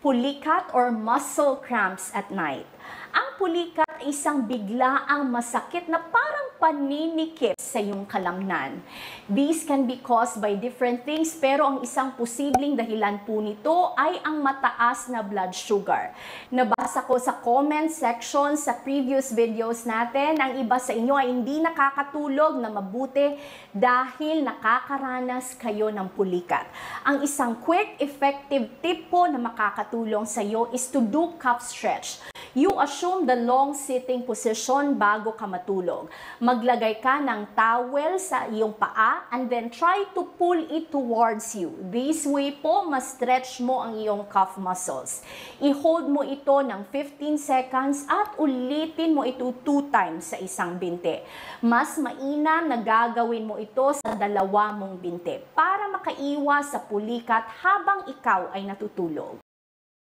Pulikat or muscle cramps at night. Ang pulikat ay isang biglaang masakit na parang paninikip sa iyong kalamnan. These can be caused by different things, pero ang isang posibleng dahilan po nito ay ang mataas na blood sugar. Nabasa ko sa comment section sa previous videos natin, ang iba sa inyo ay hindi nakakatulog na mabuti dahil nakakaranas kayo ng pulikat. Ang isang quick, effective tip po na makakatulong sa iyo is to do calf stretch. You assume the long sitting position bago ka matulog. Maglagay ka ng towel sa iyong paa and then try to pull it towards you. This way po, ma-stretch mo ang iyong calf muscles. I-hold mo ito ng 15 seconds at ulitin mo ito 2 times sa isang binte. Mas mainam na gagawin mo ito sa 2 mong binte para makaiwas sa pulikat habang ikaw ay natutulog.